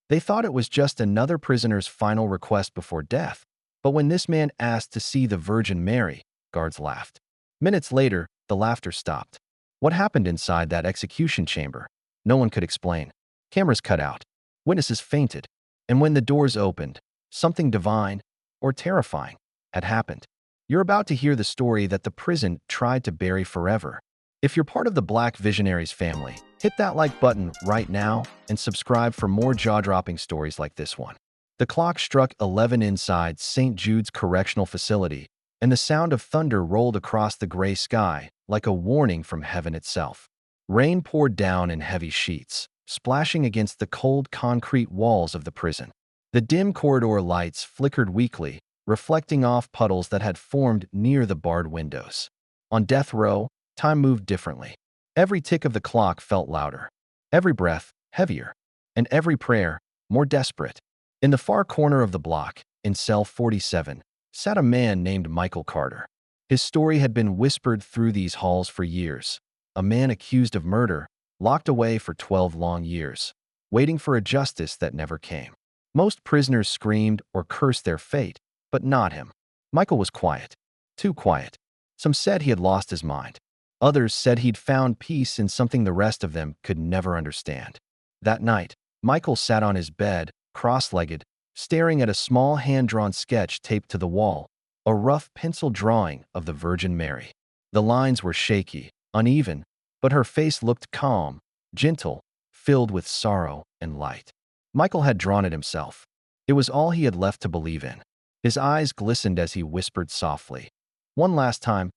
They thought it was just another prisoner's final request before death. But when this man asked to see the Virgin Mary, guards laughed. Minutes later, the laughter stopped. What happened inside that execution chamber? No one could explain. Cameras cut out. Witnesses fainted. And when the doors opened, something divine, or terrifying, had happened. You're about to hear the story that the prison tried to bury forever. If you're part of the Black Visionaries family, hit that like button right now and subscribe for more jaw-dropping stories like this one. The clock struck 11 inside St. Jude's Correctional Facility, and the sound of thunder rolled across the gray sky like a warning from heaven itself. Rain poured down in heavy sheets, splashing against the cold concrete walls of the prison. The dim corridor lights flickered weakly, reflecting off puddles that had formed near the barred windows. On death row, time moved differently. Every tick of the clock felt louder, every breath heavier, and every prayer more desperate. In the far corner of the block, in cell 47, sat a man named Michael Carter. His story had been whispered through these halls for years. A man accused of murder, locked away for 12 long years, waiting for a justice that never came. Most prisoners screamed or cursed their fate, but not him. Michael was quiet, too quiet. Some said he had lost his mind. Others said he'd found peace in something the rest of them could never understand. That night, Michael sat on his bed, cross-legged, staring at a small hand-drawn sketch taped to the wall, a rough pencil drawing of the Virgin Mary. The lines were shaky, uneven, but her face looked calm, gentle, filled with sorrow and light. Michael had drawn it himself. It was all he had left to believe in. His eyes glistened as he whispered softly, "One last time,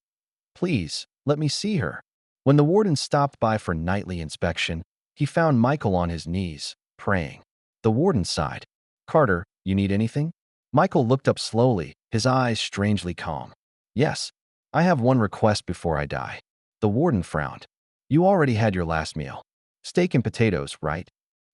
please, let me see her." When the warden stopped by for nightly inspection, he found Michael on his knees, praying. The warden sighed. "Carter, you need anything?" Michael looked up slowly, his eyes strangely calm. "Yes, I have one request before I die." The warden frowned. "You already had your last meal. Steak and potatoes, right?"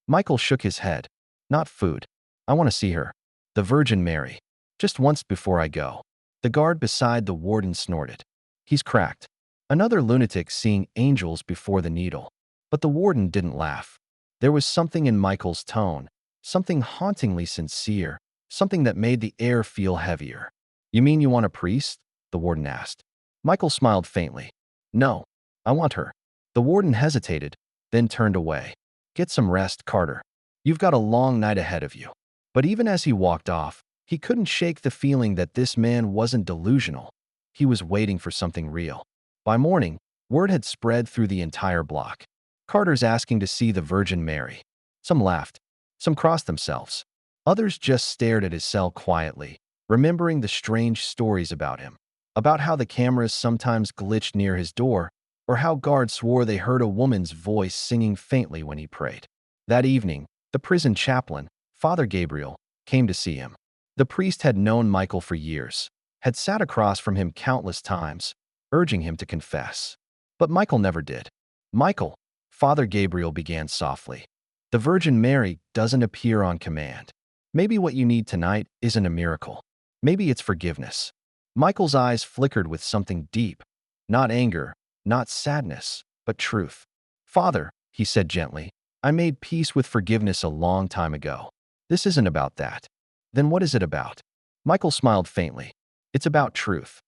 Michael shook his head. "Not food. I want to see her. The Virgin Mary. Just once before I go." The guard beside the warden snorted. "He's cracked. Another lunatic seeing angels before the needle." But the warden didn't laugh. There was something in Michael's tone, something hauntingly sincere, something that made the air feel heavier. "You mean you want a priest?" the warden asked. Michael smiled faintly. "No, I want her." The warden hesitated, then turned away. "Get some rest, Carter. You've got a long night ahead of you." But even as he walked off, he couldn't shake the feeling that this man wasn't delusional. He was waiting for something real. By morning, word had spread through the entire block. "Carter's asking to see the Virgin Mary." Some laughed. Some crossed themselves. Others just stared at his cell quietly, remembering the strange stories about him. About how the cameras sometimes glitched near his door, or how guards swore they heard a woman's voice singing faintly when he prayed. That evening, the prison chaplain, Father Gabriel, came to see him. The priest had known Michael for years, had sat across from him countless times, urging him to confess. But Michael never did. "Michael," Father Gabriel began softly, "the Virgin Mary doesn't appear on command. Maybe what you need tonight isn't a miracle. Maybe it's forgiveness." Michael's eyes flickered with something deep. Not anger, not sadness, but truth. "Father," he said gently, "I made peace with forgiveness a long time ago. This isn't about that." "Then what is it about?" Michael smiled faintly. "It's about truth."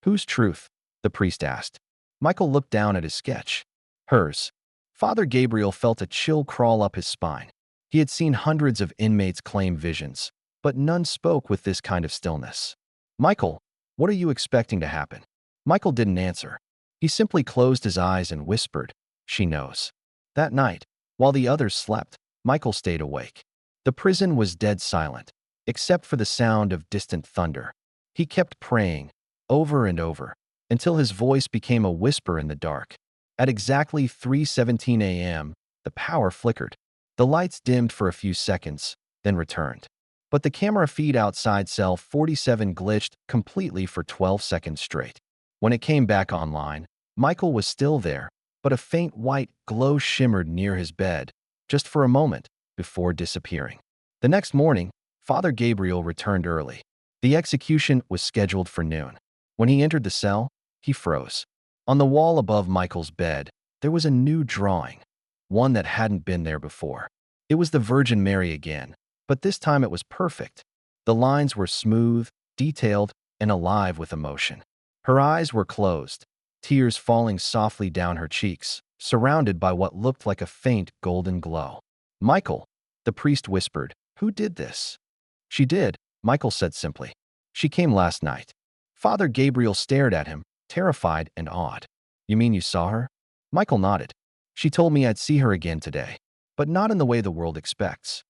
"Whose truth?" the priest asked. Michael looked down at his sketch. "Hers." Father Gabriel felt a chill crawl up his spine. He had seen hundreds of inmates claim visions, but none spoke with this kind of stillness. "Michael, what are you expecting to happen?" Michael didn't answer. He simply closed his eyes and whispered, "She knows." That night, while the others slept, Michael stayed awake. The prison was dead silent, except for the sound of distant thunder. He kept praying, over and over, until his voice became a whisper in the dark. At exactly 3:17 a.m., the power flickered. The lights dimmed for a few seconds, then returned. But the camera feed outside cell 47 glitched completely for 12 seconds straight. When it came back online, Michael was still there, but a faint white glow shimmered near his bed, just for a moment, before disappearing. The next morning, Father Gabriel returned early. The execution was scheduled for noon. When he entered the cell, he froze. On the wall above Michael's bed, there was a new drawing, one that hadn't been there before. It was the Virgin Mary again, but this time it was perfect. The lines were smooth, detailed, and alive with emotion. Her eyes were closed, tears falling softly down her cheeks, surrounded by what looked like a faint golden glow. "Michael," the priest whispered, "who did this?" "She did," Michael said simply. "She came last night." Father Gabriel stared at him, terrified and awed. "You mean you saw her?" Michael nodded. "She told me I'd see her again today, but not in the way the world expects."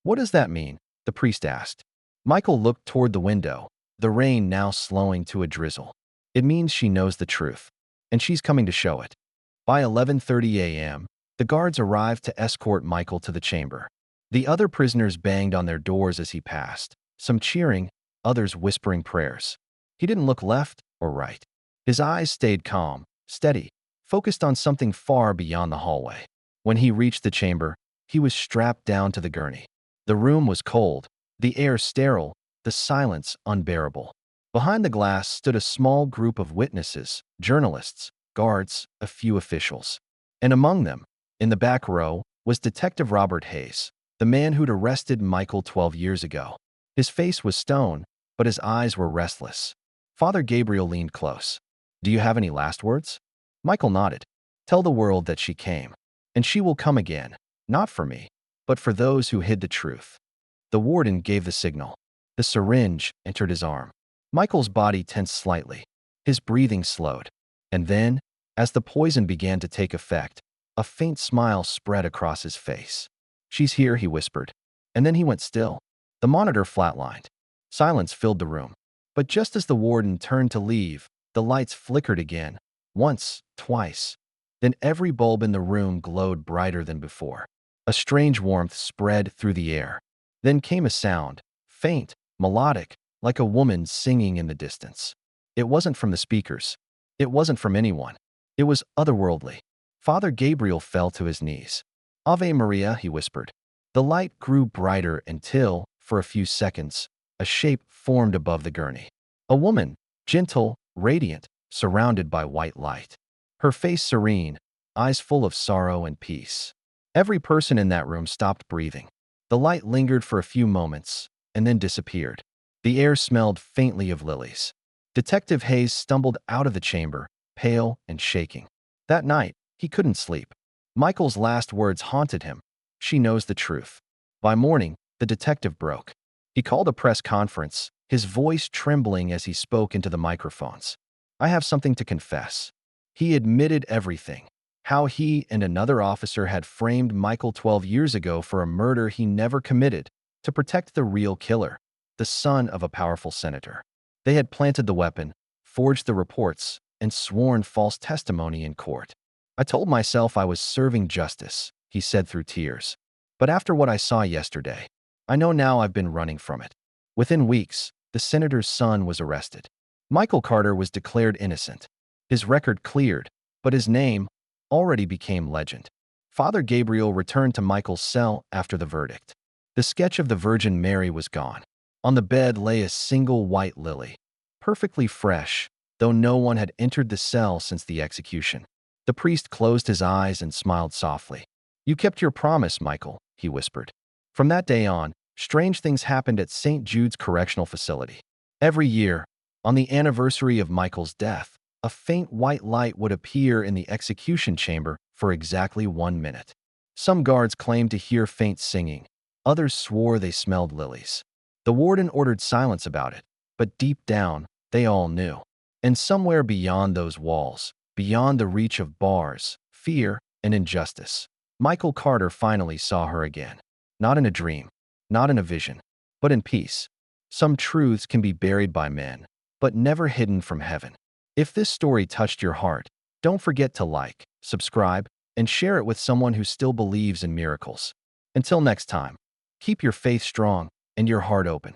"What does that mean?" the priest asked. Michael looked toward the window, the rain now slowing to a drizzle. "It means she knows the truth, and she's coming to show it." By 11:30 a.m., the guards arrived to escort Michael to the chamber. The other prisoners banged on their doors as he passed, some cheering, others whispering prayers. He didn't look left or right. His eyes stayed calm, steady, focused on something far beyond the hallway. When he reached the chamber, he was strapped down to the gurney. The room was cold, the air sterile, the silence unbearable. Behind the glass stood a small group of witnesses, journalists, guards, a few officials. And among them, in the back row, was Detective Robert Hayes, the man who'd arrested Michael 12 years ago. His face was stone, but his eyes were restless. Father Gabriel leaned close. "Do you have any last words?" Michael nodded. "Tell the world that she came, and she will come again, not for me, but for those who hid the truth." The warden gave the signal. The syringe entered his arm. Michael's body tensed slightly. His breathing slowed. And then, as the poison began to take effect, a faint smile spread across his face. "She's here," he whispered. And then he went still. The monitor flatlined. Silence filled the room. But just as the warden turned to leave, the lights flickered again, once, twice. Then every bulb in the room glowed brighter than before. A strange warmth spread through the air. Then came a sound, faint, melodic, like a woman singing in the distance. It wasn't from the speakers. It wasn't from anyone. It was otherworldly. Father Gabriel fell to his knees. "Ave Maria," he whispered. The light grew brighter until, for a few seconds, a shape formed above the gurney. A woman, gentle, radiant, surrounded by white light. Her face serene, eyes full of sorrow and peace. Every person in that room stopped breathing. The light lingered for a few moments, and then disappeared. The air smelled faintly of lilies. Detective Hayes stumbled out of the chamber, pale and shaking. That night, he couldn't sleep. Michael's last words haunted him. "She knows the truth." By morning, the detective broke. He called a press conference, his voice trembling as he spoke into the microphones. "I have something to confess." He admitted everything. How he and another officer had framed Michael 12 years ago for a murder he never committed to protect the real killer, the son of a powerful senator. They had planted the weapon, forged the reports, and sworn false testimony in court. "I told myself I was serving justice," he said through tears. "But after what I saw yesterday, I know now I've been running from it." Within weeks, the senator's son was arrested. Michael Carter was declared innocent. His record cleared, but his name already became legend. Father Gabriel returned to Michael's cell after the verdict. The sketch of the Virgin Mary was gone. On the bed lay a single white lily, perfectly fresh, though no one had entered the cell since the execution. The priest closed his eyes and smiled softly. "You kept your promise, Michael," he whispered. From that day on, strange things happened at St. Jude's Correctional Facility. Every year, on the anniversary of Michael's death, a faint white light would appear in the execution chamber for exactly 1 minute. Some guards claimed to hear faint singing. Others swore they smelled lilies. The warden ordered silence about it, but deep down, they all knew. And somewhere beyond those walls, beyond the reach of bars, fear, and injustice, Michael Carter finally saw her again. Not in a dream, not in a vision, but in peace. Some truths can be buried by men, but never hidden from heaven. If this story touched your heart, don't forget to like, subscribe, and share it with someone who still believes in miracles. Until next time, keep your faith strong and your heart open.